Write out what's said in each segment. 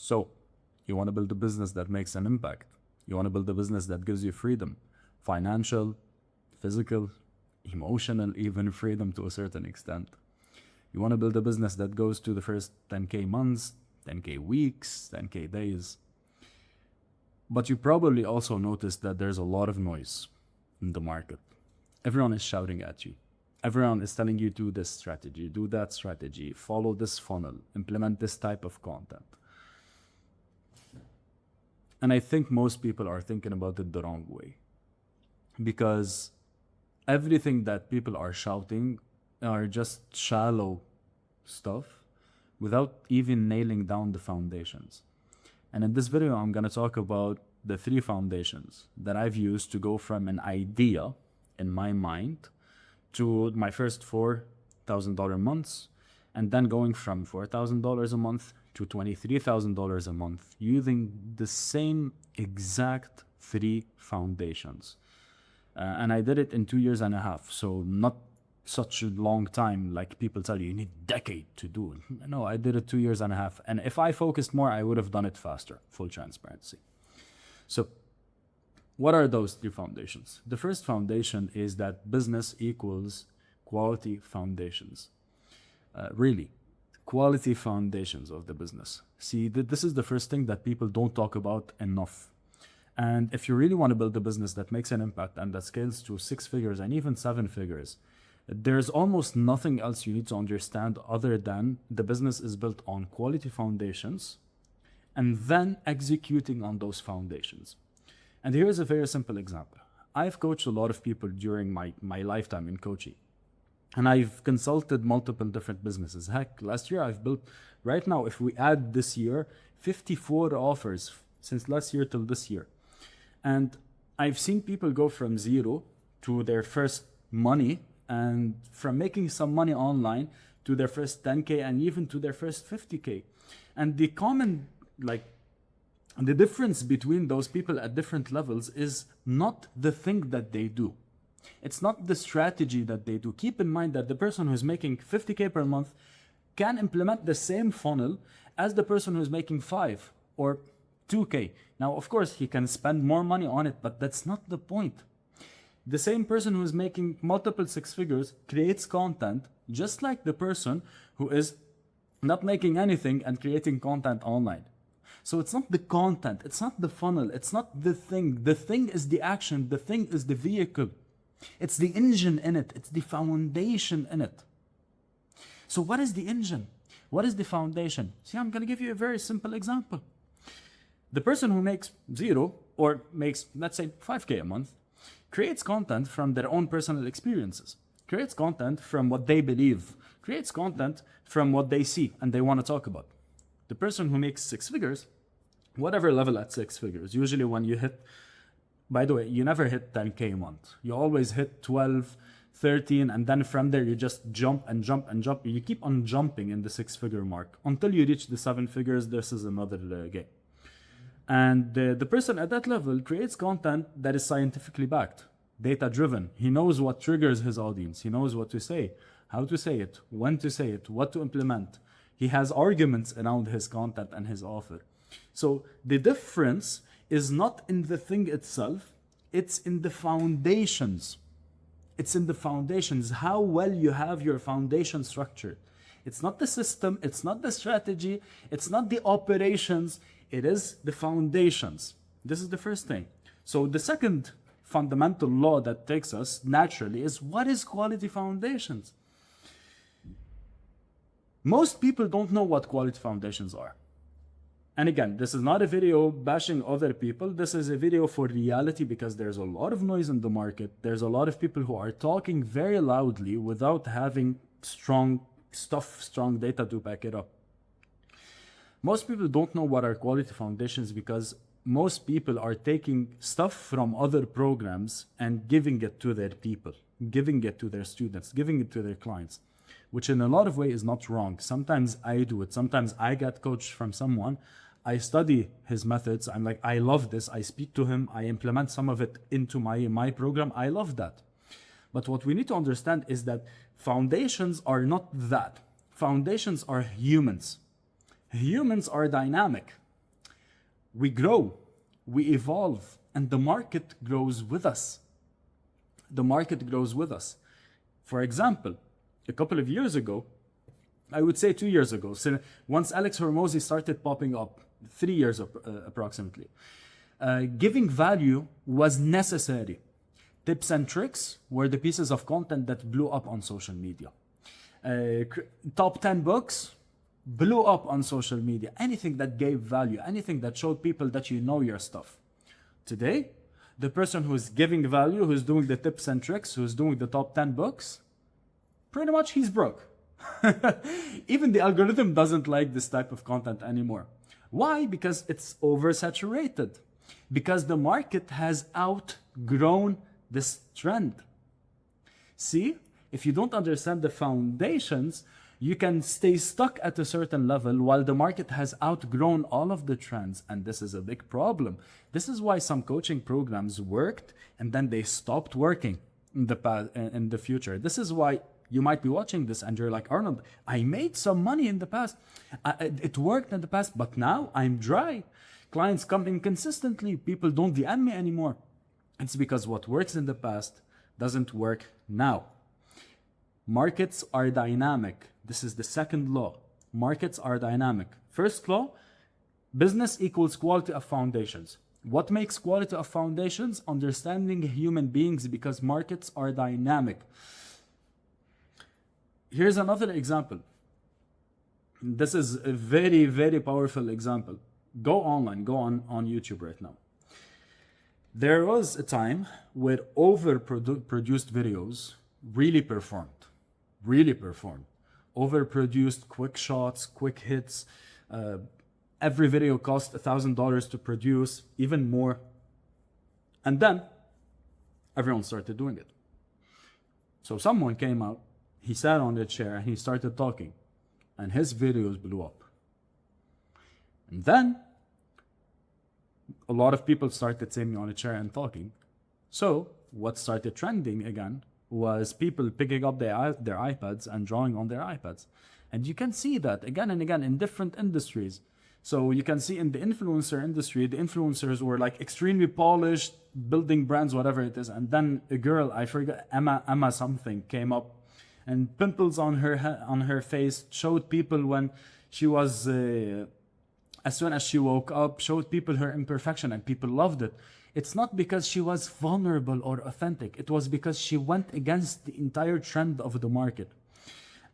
So, you want to build a business that makes an impact. You want to build a business that gives you freedom, financial, physical, emotional, even freedom to a certain extent. You want to build a business that goes to the first 10K months, 10K weeks, 10K days. But you probably also noticed that there's a lot of noise in the market. Everyone is shouting at you. Everyone is telling you do this strategy, do that strategy, follow this funnel, implement this type of content. And I think most people are thinking about it the wrong way, because everything that people are shouting are just shallow stuff without even nailing down the foundations. And in this video, I'm going to talk about the 3 foundations that I've used to go from an idea in my mind to my first $4,000 months, and then going from $4,000 a month to $23,000 a month using the same exact 3 foundations. And I did it in 2.5 years, so not such a long time like people tell you, you need a decade to do it. No, I did it 2.5 years. And if I focused more, I would have done it faster, full transparency. So what are those 3 foundations? The first foundation is that business equals quality foundations. Really, quality foundations of the business. See, this is the first thing that people don't talk about enough. And if you really want to build a business that makes an impact and that scales to 6 figures and even 7 figures, there's almost nothing else you need to understand other than the business is built on quality foundations and then executing on those foundations. And here's a very simple example. I've coached a lot of people during my lifetime in coaching. And I've consulted multiple different businesses. Heck, last year I've built, right now, if we add this year, 54 offers since last year till this year. And I've seen people go from 0 to their first money, and from making some money online to their first 10K and even to their first 50K. And the common, the difference between those people at different levels is not the thing that they do. It's not the strategy that they do. Keep in mind that the person who's making 50K per month can implement the same funnel as the person who's making 5 or 2K. Now, of course, he can spend more money on it, but that's not the point. The same person who's making multiple 6 figures creates content just like the person who is not making anything and creating content online. So it's not the content, it's not the funnel, it's not the thing. The thing is the action, the thing is the vehicle. It's the engine in it, it's the foundation in it. So what is the engine? What is the foundation? See, I'm gonna give you a very simple example. The person who makes 0 or makes, let's say, 5K a month, creates content from their own personal experiences, creates content from what they believe, creates content from what they see and they want to talk about. The person who makes 6 figures, whatever level at 6 figures, usually when you hit, by the way, you never hit 10K a month. You always hit 12, 13, and then from there you just jump and jump and jump. You keep on jumping in the 6-figure mark until you reach the 7 figures. This is another game. And the person at that level creates content that is scientifically backed, data-driven. He knows what triggers his audience. He knows what to say, how to say it, when to say it, what to implement. He has arguments around his content and his offer. So the difference is not in the thing itself, it's in the foundations. It's in the foundations, how well you have your foundation structured. It's not the system, it's not the strategy, it's not the operations, it is the foundations. This is the first thing. So the second fundamental law that takes us naturally is, what is quality foundations? Most people don't know what quality foundations are. And again, this is not a video bashing other people. This is a video for reality, because there's a lot of noise in the market. There's a lot of people who are talking very loudly without having strong data to back it up. Most people don't know what are quality foundations because most people are taking stuff from other programs and giving it to their people, giving it to their students, giving it to their clients, which in a lot of ways is not wrong. Sometimes I do it. Sometimes I get coached from someone. I study his methods. I'm like, I love this. I speak to him. I implement some of it into my program. I love that. But what we need to understand is that foundations are not that. Foundations are humans. Humans are dynamic. We grow, we evolve, and the market grows with us. The market grows with us. For example, a couple of years ago, I would say 2 years ago, so once Alex Hormozy started popping up, 3 years approximately, giving value was necessary. Tips and tricks were the pieces of content that blew up on social media. Top 10 books blew up on social media. Anything that gave value, anything that showed people that you know your stuff. Today, the person who's giving value, who's doing the tips and tricks, who's doing the top 10 books, pretty much he's broke. Even the algorithm doesn't like this type of content anymore. Why? Because it's oversaturated. Because the market has outgrown this trend. See, if you don't understand the foundations, you can stay stuck at a certain level while the market has outgrown all of the trends. And this is a big problem. This is why some coaching programs worked and then they stopped working in the future. This is why you might be watching this and you're like, Arnold, I made some money in the past. It worked in the past, but now I'm dry. Clients come in consistently. People don't DM me anymore. It's because what works in the past doesn't work now. Markets are dynamic. This is the second law. Markets are dynamic. First law, business equals quality of foundations. What makes quality of foundations? Understanding human beings, because markets are dynamic. Here's another example. This is a very, very powerful example. Go online, go on YouTube right now. There was a time where overproduced videos really performed. Overproduced, quick shots, quick hits. Every video cost $1,000 to produce, even more. And then everyone started doing it. So someone came out, he sat on the chair and he started talking, and his videos blew up. And then a lot of people started seeing me on a chair and talking. So what started trending again was people picking up their iPads and drawing on their iPads. And you can see that again and again in different industries. So you can see in the influencer industry, the influencers were like extremely polished, building brands, whatever it is. And then a girl, I forget, Emma something, came up, and pimples on her face showed people when she was, as soon as she woke up, showed people her imperfection, and people loved it. It's not because she was vulnerable or authentic. It was because she went against the entire trend of the market.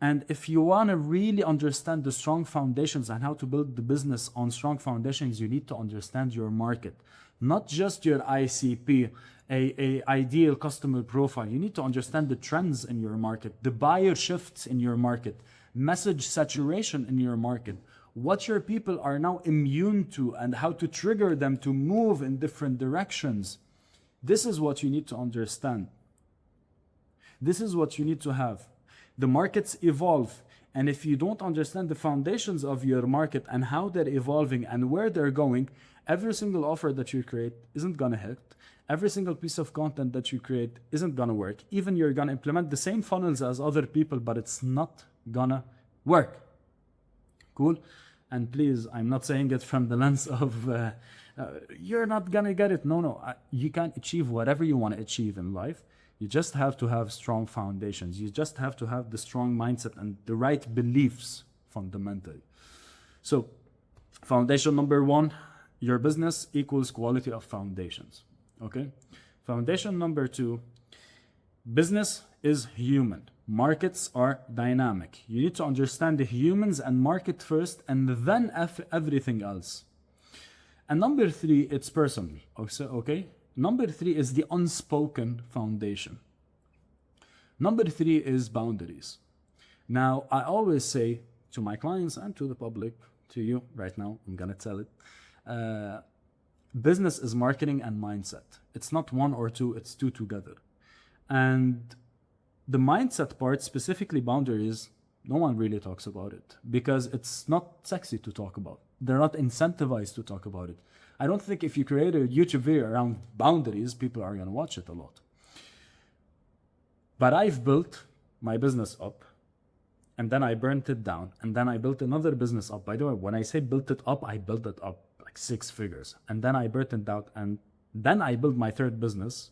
And if you want to really understand the strong foundations and how to build the business on strong foundations, you need to understand your market, not just your ICP, a ideal customer profile. You need to understand the trends in your market, the buyer shifts in your market, message saturation in your market, what your people are now immune to, and how to trigger them to move in different directions. This is what you need to understand. This is what you need to have. The markets evolve, and if you don't understand the foundations of your market and how they're evolving and where they're going, every single offer that you create isn't gonna hit. Every single piece of content that you create isn't gonna work. Even you're gonna implement the same funnels as other people, but it's not gonna work. Cool? And please, I'm not saying it from the lens of you're not gonna get it. No. You can achieve whatever you want to achieve in life. You just have to have strong foundations. You just have to have the strong mindset and the right beliefs fundamentally. So, foundation number one, your business equals quality of foundations. Okay? Foundation number two, business is human. Markets are dynamic. You need to understand the humans and market first, and then everything else. And number three, it's personal. Okay? Number three is the unspoken foundation. Number three is boundaries. Now, I always say to my clients and to the public, to you right now, I'm gonna tell it, business is marketing and mindset. It's not one or two, it's two together. And the mindset part, specifically boundaries, no one really talks about it because it's not sexy to talk about. They're not incentivized to talk about it. I don't think if you create a YouTube video around boundaries, people are gonna watch it a lot. But I've built my business up, and then I burnt it down, and then I built another business up. By the way, when I say built it up, I built it up like 6 figures. And then I burnt it out. And then I built my third business,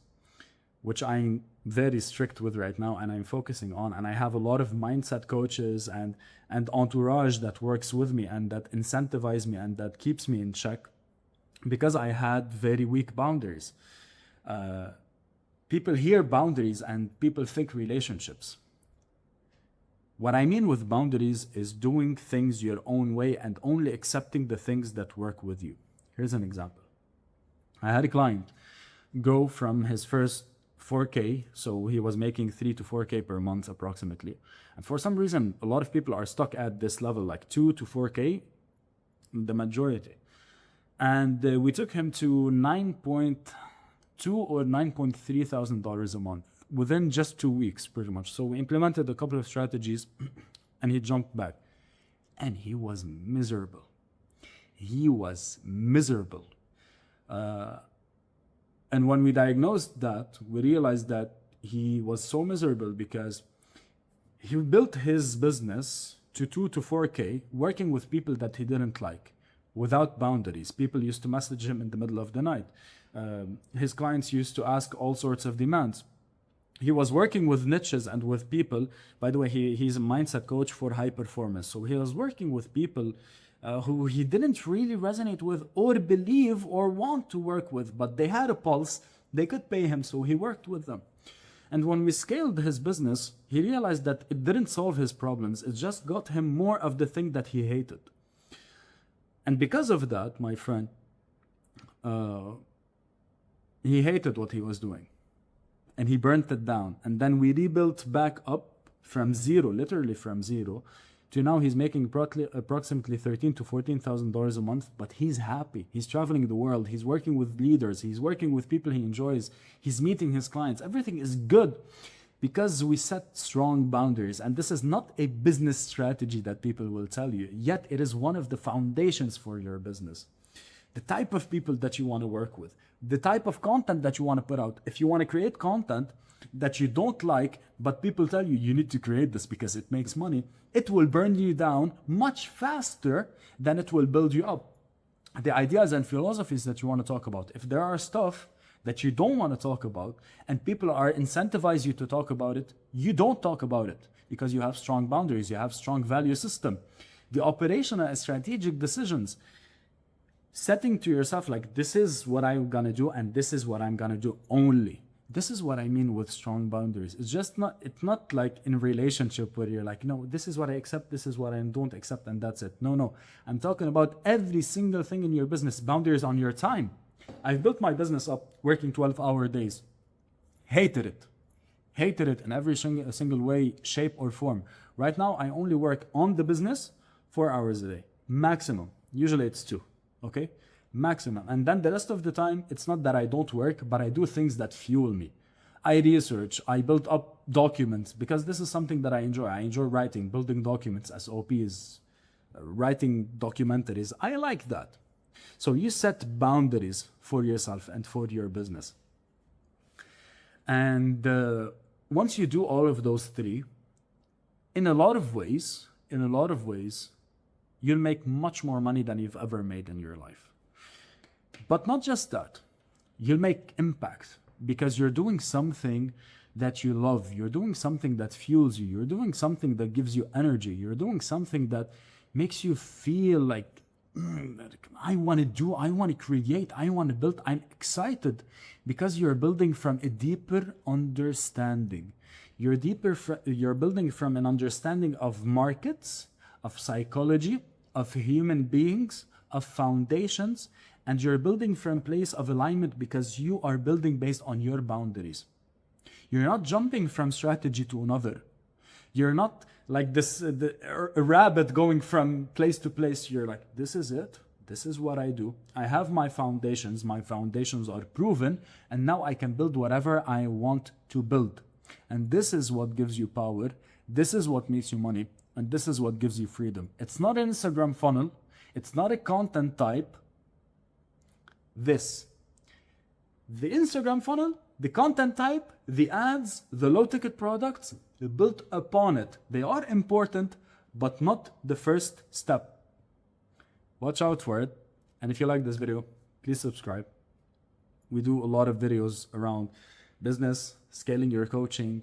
which I'm very strict with right now and I'm focusing on. And I have a lot of mindset coaches and entourage that works with me and that incentivize me and that keeps me in check because I had very weak boundaries. People hear boundaries and people think relationships. What I mean with boundaries is doing things your own way and only accepting the things that work with you. Here's an example. I had a client go from his first 4K, so he was making 3 to 4K per month approximately. And for some reason, a lot of people are stuck at this level, like 2 to 4K, the majority. And we took him to 9.2 or 9.3 thousand dollars a month within just 2 weeks, pretty much. So we implemented a couple of strategies and he jumped back. And he was miserable. He was miserable. And when we diagnosed that, we realized that he was so miserable because he built his business to 2 to 4K, working with people that he didn't like, without boundaries. People used to message him in the middle of the night. His clients used to ask all sorts of demands. He was working with niches and with people. By the way, he's a mindset coach for high performance. So he was working with people who he didn't really resonate with or believe or want to work with, but they had a pulse, they could pay him, so he worked with them. And when we scaled his business, he realized that it didn't solve his problems, it just got him more of the thing that he hated. And because of that, my friend, he hated what he was doing. And he burnt it down. And then we rebuilt back up from zero, literally from zero, to now he's making approximately $13,000 to $14,000 a month, but he's happy. He's traveling the world. He's working with leaders. He's working with people he enjoys. He's meeting his clients. Everything is good because we set strong boundaries. And this is not a business strategy that people will tell you, yet it is one of the foundations for your business. The type of people that you want to work with, the type of content that you want to put out. If you want to create content that you don't like, but people tell you need to create this because it makes money, it will burn you down much faster than it will build you up. The ideas and philosophies that you want to talk about, if there are stuff that you don't want to talk about and people are incentivize you to talk about it, you don't talk about it because you have strong boundaries, you have strong value system. The operational and strategic decisions, setting to yourself like, this is what I'm gonna do and this is what I'm gonna do only. This is what I mean with strong boundaries. It's not like in relationship where you're like, no, this is what I accept, this is what I don't accept, and that's it. No. I'm talking about every single thing in your business. Boundaries on your time. I've built my business up working 12-hour days. Hated it in every single way, shape, or form. Right now, I only work on the business 4 hours a day, maximum. Usually it's 2, okay? Maximum. And then the rest of the time, it's not that I don't work, but I do things that fuel me. I research, I build up documents because this is something that I enjoy. I enjoy writing, building documents, SOPs, writing documentaries. I like that. So you set boundaries for yourself and for your business. And once you do all of those three, in a lot of ways, you'll make much more money than you've ever made in your life. But not just that, you'll make impact because you're doing something that you love. You're doing something that fuels you. You're doing something that gives you energy. You're doing something that makes you feel like, I want to do, I want to create, I want to build. I'm excited because you're building from a deeper understanding. You're building from an understanding of markets, of psychology, of human beings, of foundations, and you're building from a place of alignment because you are building based on your boundaries. You're not jumping from strategy to another. You're not like this a rabbit going from place to place. You're like, this is it. This is what I do. I have my foundations. My foundations are proven, and now I can build whatever I want to build. And this is what gives you power. This is what makes you money, and this is what gives you freedom. It's not an Instagram funnel. It's not a content type. The Instagram funnel, the content type, the ads, the low ticket products built upon it. They are important, but not the first step. Watch out for it And if you like this video, please subscribe. We do a lot of videos around business, scaling your coaching,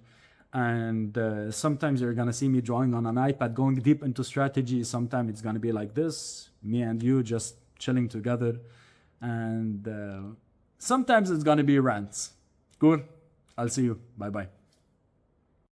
and sometimes you're gonna see me drawing on an iPad, going deep into strategy. Sometimes it's gonna be like this, me and you just chilling together, and sometimes it's gonna be rants. Cool. I'll see you. Bye bye.